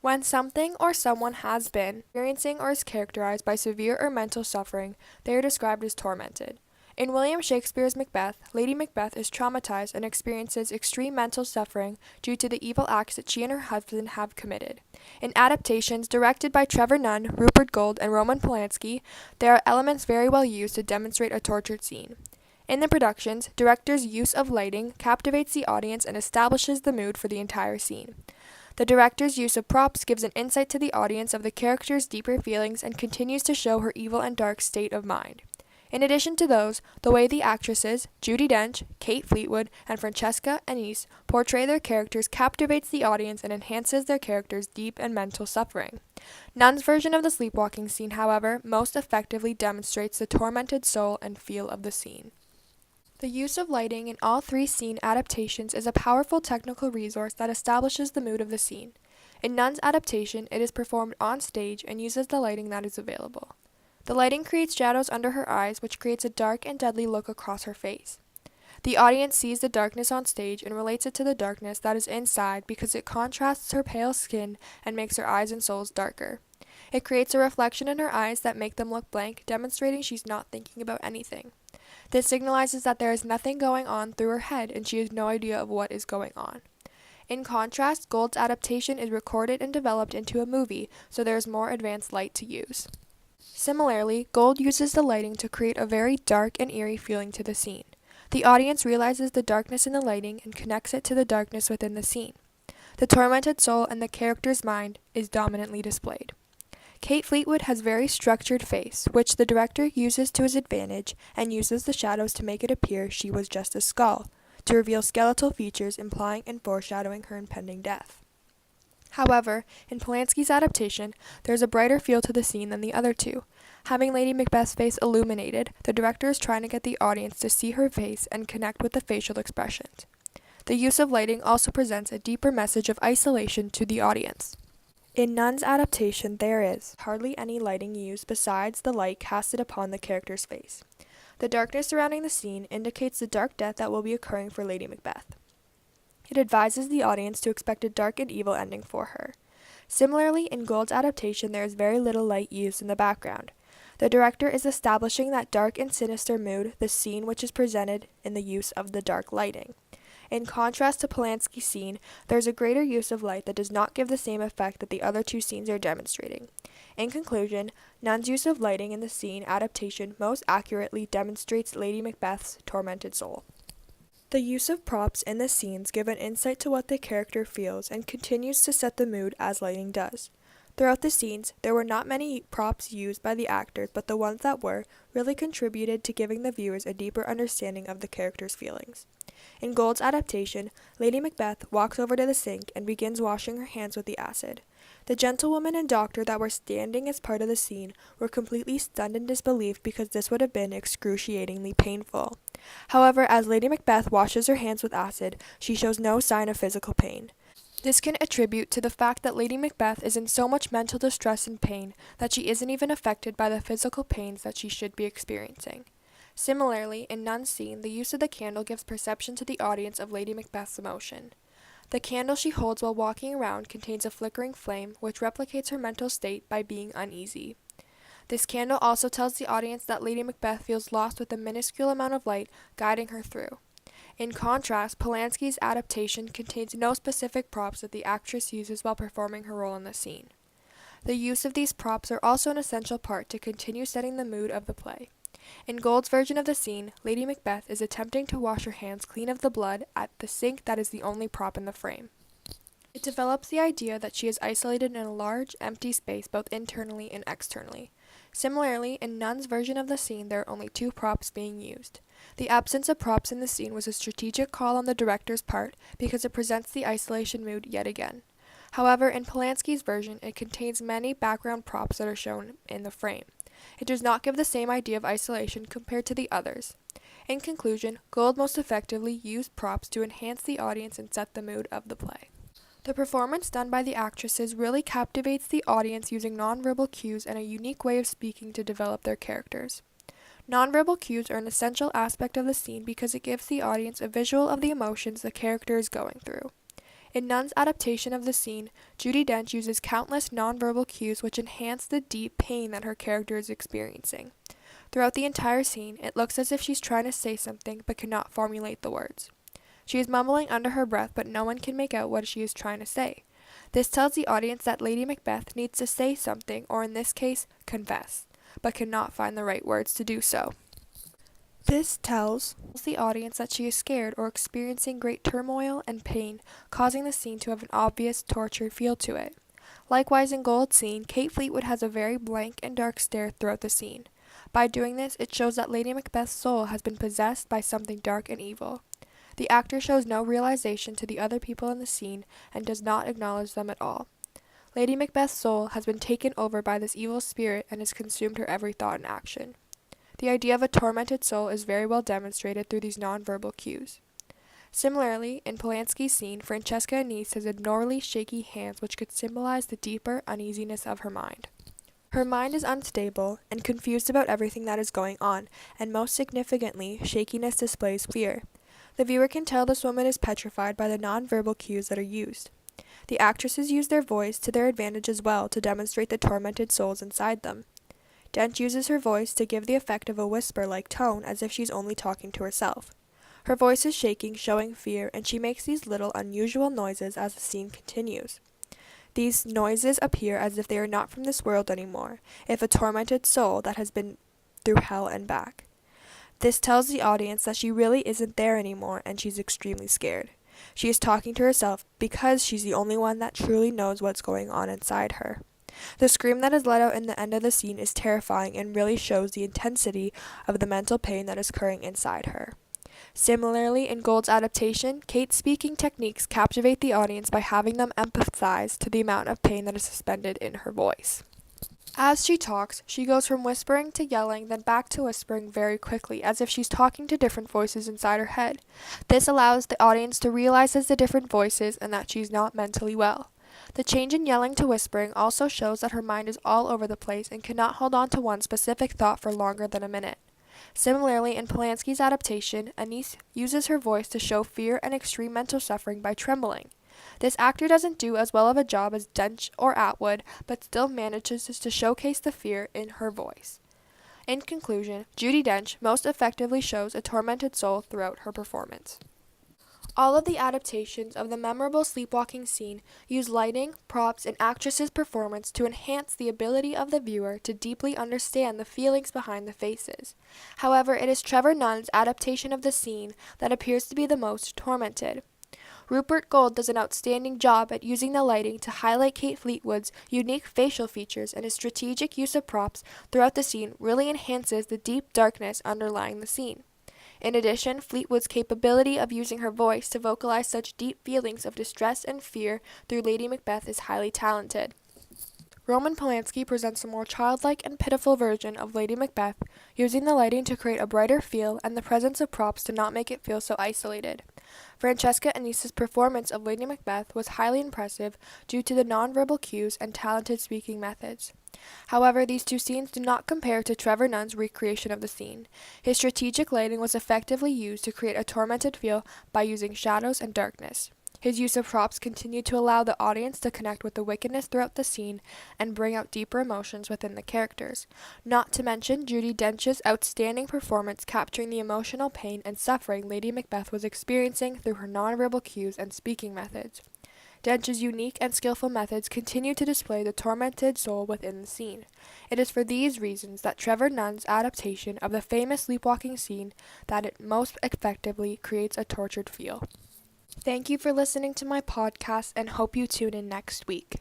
When something or someone has been experiencing or is characterized by severe or mental suffering, they are described as tormented. In William Shakespeare's Macbeth, Lady Macbeth is traumatized and experiences extreme mental suffering due to the evil acts that she and her husband have committed. In adaptations directed by Trevor Nunn, Rupert Goold, and Roman Polanski, there are elements very well used to demonstrate a tortured scene. In the productions, directors' use of lighting captivates the audience and establishes the mood for the entire scene. The director's use of props gives an insight to the audience of the character's deeper feelings and continues to show her evil and dark state of mind. In addition to those, the way the actresses, Judi Dench, Kate Fleetwood, and Francesca Annis, portray their characters captivates the audience and enhances their characters' deep and mental suffering. Nunn's version of the sleepwalking scene, however, most effectively demonstrates the tormented soul and feel of the scene. The use of lighting in all three scene adaptations is a powerful technical resource that establishes the mood of the scene. In Nunn's adaptation, it is performed on stage and uses the lighting that is available. The lighting creates shadows under her eyes, which creates a dark and deadly look across her face. The audience sees the darkness on stage and relates it to the darkness that is inside because it contrasts her pale skin and makes her eyes and souls darker. It creates a reflection in her eyes that make them look blank, demonstrating she's not thinking about anything. This signalizes that there is nothing going on through her head and she has no idea of what is going on. In contrast, Gould's adaptation is recorded and developed into a movie, so there is more advanced light to use. Similarly, Gould uses the lighting to create a very dark and eerie feeling to the scene. The audience realizes the darkness in the lighting and connects it to the darkness within the scene. The tormented soul in the character's mind is dominantly displayed. Kate Fleetwood has very structured face, which the director uses to his advantage and uses the shadows to make it appear she was just a skull, to reveal skeletal features implying and foreshadowing her impending death. However, in Polanski's adaptation, there is a brighter feel to the scene than the other two. Having Lady Macbeth's face illuminated, the director is trying to get the audience to see her face and connect with the facial expressions. The use of lighting also presents a deeper message of isolation to the audience. In Nunn's adaptation, there is hardly any lighting used besides the light casted upon the character's face. The darkness surrounding the scene indicates the dark death that will be occurring for Lady Macbeth. It advises the audience to expect a dark and evil ending for her. Similarly, in Gould's adaptation, there is very little light used in the background. The director is establishing that dark and sinister mood, the scene which is presented in the use of the dark lighting. In contrast to Polanski's scene, there is a greater use of light that does not give the same effect that the other two scenes are demonstrating. In conclusion, Nunn's use of lighting in the scene adaptation most accurately demonstrates Lady Macbeth's tormented soul. The use of props in the scenes give an insight to what the character feels and continues to set the mood as lighting does. Throughout the scenes, there were not many props used by the actors, but the ones that were really contributed to giving the viewers a deeper understanding of the character's feelings. In Gould's adaptation, Lady Macbeth walks over to the sink and begins washing her hands with the acid. The gentlewoman and doctor that were standing as part of the scene were completely stunned in disbelief because this would have been excruciatingly painful. However, as Lady Macbeth washes her hands with acid, she shows no sign of physical pain. This can attribute to the fact that Lady Macbeth is in so much mental distress and pain that she isn't even affected by the physical pains that she should be experiencing. Similarly, in Nunn's scene, the use of the candle gives perception to the audience of Lady Macbeth's emotion. The candle she holds while walking around contains a flickering flame, which replicates her mental state by being uneasy. This candle also tells the audience that Lady Macbeth feels lost with a minuscule amount of light guiding her through. In contrast, Polanski's adaptation contains no specific props that the actress uses while performing her role in the scene. The use of these props are also an essential part to continue setting the mood of the play. In Gould's version of the scene, Lady Macbeth is attempting to wash her hands clean of the blood at the sink that is the only prop in the frame. It develops the idea that she is isolated in a large, empty space both internally and externally. Similarly, in Nunn's version of the scene, there are only two props being used. The absence of props in the scene was a strategic call on the director's part because it presents the isolation mood yet again. However, in Polanski's version, it contains many background props that are shown in the frame. It does not give the same idea of isolation compared to the others. In conclusion, Gould most effectively used props to enhance the audience and set the mood of the play. The performance done by the actresses really captivates the audience using nonverbal cues and a unique way of speaking to develop their characters. Nonverbal cues are an essential aspect of the scene because it gives the audience a visual of the emotions the character is going through. In Nunn's adaptation of the scene, Judi Dench uses countless nonverbal cues which enhance the deep pain that her character is experiencing. Throughout the entire scene, it looks as if she's trying to say something but cannot formulate the words. She is mumbling under her breath, but no one can make out what she is trying to say. This tells the audience that Lady Macbeth needs to say something, or in this case, confess, but cannot find the right words to do so. This tells the audience that she is scared or experiencing great turmoil and pain, causing the scene to have an obvious tortured feel to it. Likewise, in Gould's scene, Kate Fleetwood has a very blank and dark stare throughout the scene. By doing this, it shows that Lady Macbeth's soul has been possessed by something dark and evil. The actor shows no realization to the other people in the scene and does not acknowledge them at all. Lady Macbeth's soul has been taken over by this evil spirit and has consumed her every thought and action. The idea of a tormented soul is very well demonstrated through these nonverbal cues. Similarly, in Polanski's scene, Francesca Anise has abnormally shaky hands which could symbolize the deeper uneasiness of her mind. Her mind is unstable and confused about everything that is going on, and most significantly, shakiness displays fear. The viewer can tell this woman is petrified by the nonverbal cues that are used. The actresses use their voice to their advantage as well to demonstrate the tormented souls inside them. Dench uses her voice to give the effect of a whisper-like tone as if she's only talking to herself. Her voice is shaking, showing fear, and she makes these little unusual noises as the scene continues. These noises appear as if they are not from this world anymore, if a tormented soul that has been through hell and back. This tells the audience that she really isn't there anymore and she's extremely scared. She is talking to herself because she's the only one that truly knows what's going on inside her. The scream that is let out in the end of the scene is terrifying and really shows the intensity of the mental pain that is occurring inside her. Similarly, in Gould's adaptation, Kate's speaking techniques captivate the audience by having them empathize to the amount of pain that is suspended in her voice. As she talks, she goes from whispering to yelling, then back to whispering very quickly, as if she's talking to different voices inside her head. This allows the audience to realize the different voices and that she's not mentally well. The change in yelling to whispering also shows that her mind is all over the place and cannot hold on to one specific thought for longer than a minute. Similarly, in Polanski's adaptation, Anise uses her voice to show fear and extreme mental suffering by trembling. This actor doesn't do as well of a job as Dench or Atwood, but still manages to showcase the fear in her voice. In conclusion, Judi Dench most effectively shows a tormented soul throughout her performance. All of the adaptations of the memorable sleepwalking scene use lighting, props, and actresses' performance to enhance the ability of the viewer to deeply understand the feelings behind the faces. However, it is Trevor Nunn's adaptation of the scene that appears to be the most tormented. Rupert Goold does an outstanding job at using the lighting to highlight Kate Fleetwood's unique facial features, and his strategic use of props throughout the scene really enhances the deep darkness underlying the scene. In addition, Fleetwood's capability of using her voice to vocalize such deep feelings of distress and fear through Lady Macbeth is highly talented. Roman Polanski presents a more childlike and pitiful version of Lady Macbeth, using the lighting to create a brighter feel and the presence of props to not make it feel so isolated. Francesca Anise's performance of Lady Macbeth was highly impressive due to the nonverbal cues and talented speaking methods. However, these two scenes do not compare to Trevor Nunn's recreation of the scene. His strategic lighting was effectively used to create a tormented feel by using shadows and darkness. His use of props continued to allow the audience to connect with the wickedness throughout the scene and bring out deeper emotions within the characters. Not to mention Judi Dench's outstanding performance capturing the emotional pain and suffering Lady Macbeth was experiencing through her nonverbal cues and speaking methods. Dench's unique and skillful methods continue to display the tormented soul within the scene. It is for these reasons that Trevor Nunn's adaptation of the famous sleepwalking scene that it most effectively creates a tortured feel. Thank you for listening to my podcast and hope you tune in next week.